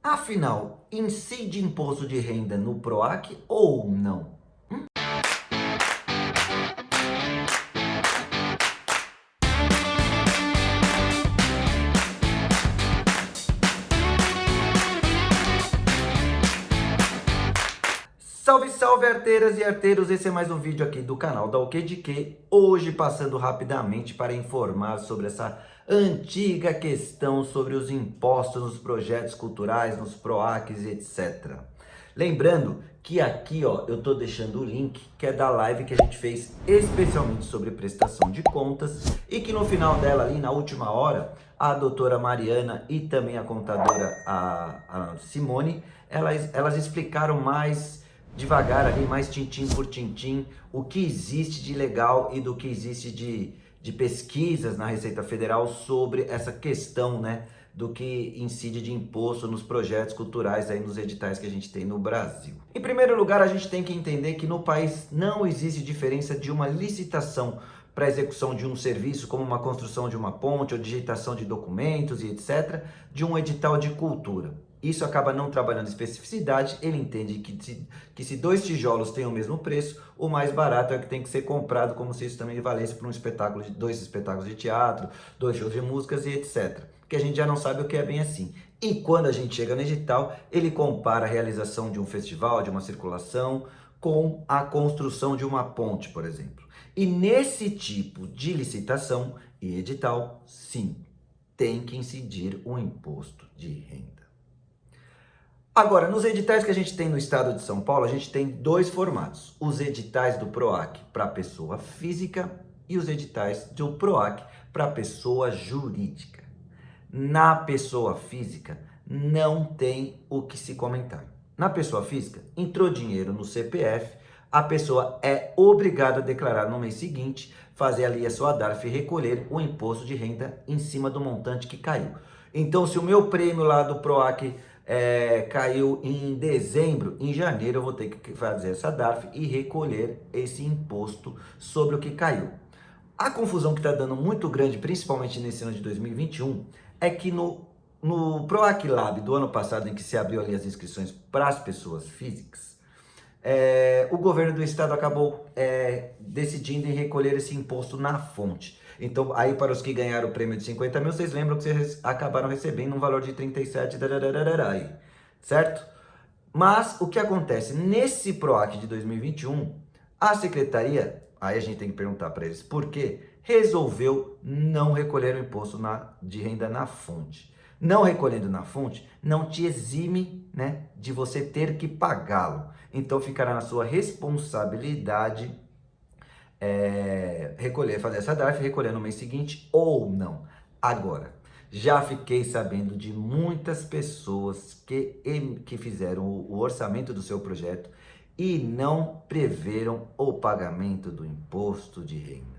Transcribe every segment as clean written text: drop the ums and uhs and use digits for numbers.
Afinal, incide imposto de renda no PROAC ou não? Salve, salve, arteiras e arteiros! Esse é mais um vídeo aqui do canal da O Que De Que. Hoje passando rapidamente para informar sobre essa antiga questão sobre os impostos nos projetos culturais, nos PROACs e etc. Lembrando que aqui, ó, eu tô deixando o link que é da live que a gente fez especialmente sobre prestação de contas e que no final dela ali, na última hora, a doutora Mariana e também a contadora a Simone, elas explicaram mais devagar ali, mais tintim por tintim, o que existe de legal e do que existe de pesquisas na Receita Federal sobre essa questão, né, do que incide de imposto nos projetos culturais, aí nos editais que a gente tem no Brasil. Em primeiro lugar, a gente tem que entender que no país não existe diferença de uma licitação para execução de um serviço, como uma construção de uma ponte ou digitação de documentos e etc., de um edital de cultura. Isso acaba não trabalhando especificidade, ele entende que se dois tijolos têm o mesmo preço, o mais barato é o que tem que ser comprado, como se isso também valesse para um espetáculo, dois espetáculos de teatro, dois shows de músicas e etc. Que a gente já não sabe o que é bem assim. E quando a gente chega no edital, ele compara a realização de um festival, de uma circulação, com a construção de uma ponte, por exemplo. E nesse tipo de licitação e edital, sim, tem que incidir o imposto de renda. Agora, nos editais que a gente tem no estado de São Paulo, a gente tem dois formatos. Os editais do PROAC para pessoa física e os editais do PROAC para pessoa jurídica. Na pessoa física, não tem o que se comentar. Na pessoa física, entrou dinheiro no CPF, a pessoa é obrigada a declarar no mês seguinte, fazer ali a sua DARF e recolher o imposto de renda em cima do montante que caiu. Então, se o meu prêmio lá do PROAC caiu em dezembro, em janeiro eu vou ter que fazer essa DARF e recolher esse imposto sobre o que caiu. A confusão que está dando muito grande, principalmente nesse ano de 2021, é que no PROAC Lab do ano passado, em que se abriu ali as inscrições para as pessoas físicas, o governo do estado acabou decidindo em recolher esse imposto na fonte. Então, aí para os que ganharam o prêmio de 50 mil, vocês lembram que vocês acabaram recebendo um valor de 37, aí, certo? Mas o que acontece? Nesse PROAC de 2021, a secretaria, aí a gente tem que perguntar para eles por quê, resolveu não recolher o imposto de renda na fonte. Não recolhendo na fonte, não te exime, né, de você ter que pagá-lo. Então ficará na sua responsabilidade recolher, fazer essa DARF, recolher no mês seguinte ou não. Agora, já fiquei sabendo de muitas pessoas que fizeram o orçamento do seu projeto e não preveram o pagamento do imposto de renda.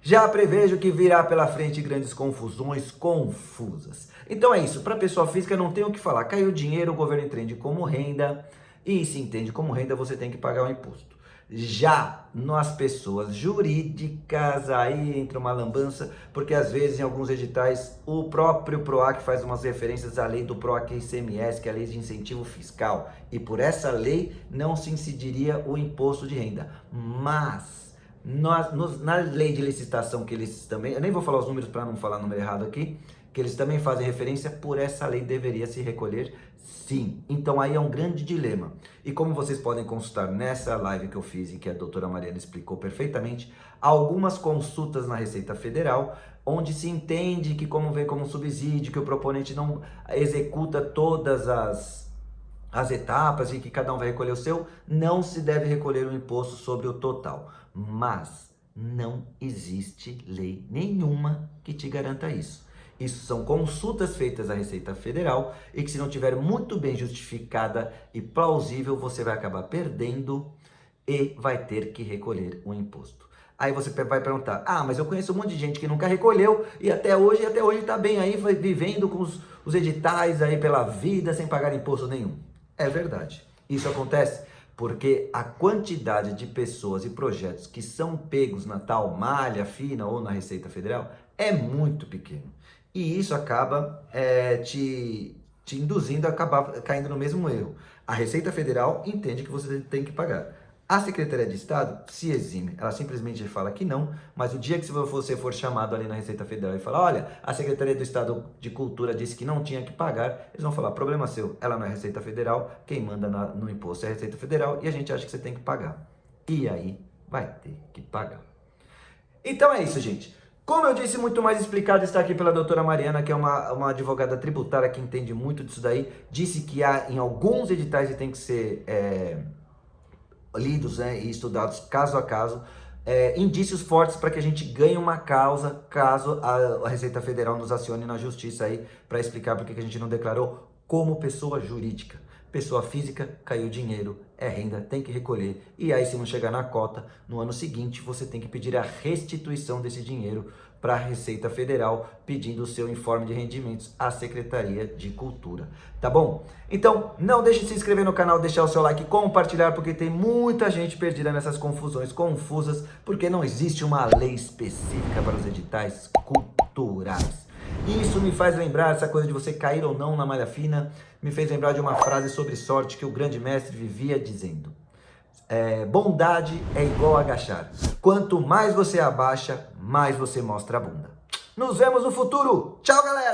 Já prevejo que virá pela frente grandes confusões confusas. Então é isso, para pessoa física não tem o que falar. Caiu dinheiro, o governo entende como renda, e se entende como renda, você tem que pagar o imposto. Já nas pessoas jurídicas, aí entra uma lambança, porque às vezes em alguns editais o próprio PROAC faz umas referências à lei do PROAC ICMS, que é a lei de incentivo fiscal, e por essa lei não se incidiria o imposto de renda. Mas na lei de licitação que eles também, eu nem vou falar os números para não falar o número errado aqui, que eles também fazem referência, por essa lei deveria se recolher sim. Então aí é um grande dilema. E como vocês podem consultar nessa live que eu fiz e que a doutora Mariana explicou perfeitamente, algumas consultas na Receita Federal, onde se entende que como vem como subsídio, que o proponente não executa todas as etapas e que cada um vai recolher o seu, não se deve recolher o imposto sobre o total. Mas não existe lei nenhuma que te garanta isso. Isso são consultas feitas à Receita Federal e que se não tiver muito bem justificada e plausível, você vai acabar perdendo e vai ter que recolher o imposto. Aí você vai perguntar, mas eu conheço um monte de gente que nunca recolheu e até hoje está bem aí, vivendo com os editais aí pela vida sem pagar imposto nenhum. É verdade. Isso acontece porque a quantidade de pessoas e projetos que são pegos na tal malha fina ou na Receita Federal é muito pequeno. E isso acaba te te induzindo a acabar caindo no mesmo erro. A Receita Federal entende que você tem que pagar. A Secretaria de Estado se exime, ela simplesmente fala que não, mas o dia que você for chamado ali na Receita Federal e falar, olha, a Secretaria do Estado de Cultura disse que não tinha que pagar, eles vão falar, problema seu, ela não é Receita Federal, quem manda no imposto é a Receita Federal e a gente acha que você tem que pagar. E aí vai ter que pagar. Então é isso, gente. Como eu disse, muito mais explicado está aqui pela doutora Mariana, que é uma advogada tributária que entende muito disso daí. Disse que há em alguns editais e tem que ser lidos, né, e estudados caso a caso, indícios fortes para que a gente ganhe uma causa caso a Receita Federal nos acione na justiça aí para explicar por que a gente não declarou como pessoa jurídica. Pessoa física, caiu dinheiro, é renda, tem que recolher. E aí, se não chegar na cota, no ano seguinte, você tem que pedir a restituição desse dinheiro para a Receita Federal, pedindo o seu informe de rendimentos à Secretaria de Cultura. Tá bom? Então, não deixe de se inscrever no canal, deixar o seu like, compartilhar, porque tem muita gente perdida nessas confusões confusas, porque não existe uma lei específica para os editais culturais. Isso me faz lembrar, essa coisa de você cair ou não na malha fina, me fez lembrar de uma frase sobre sorte que o grande mestre vivia dizendo. Bondade é igual a agachar. Quanto mais você abaixa, mais você mostra a bunda. Nos vemos no futuro. Tchau, galera!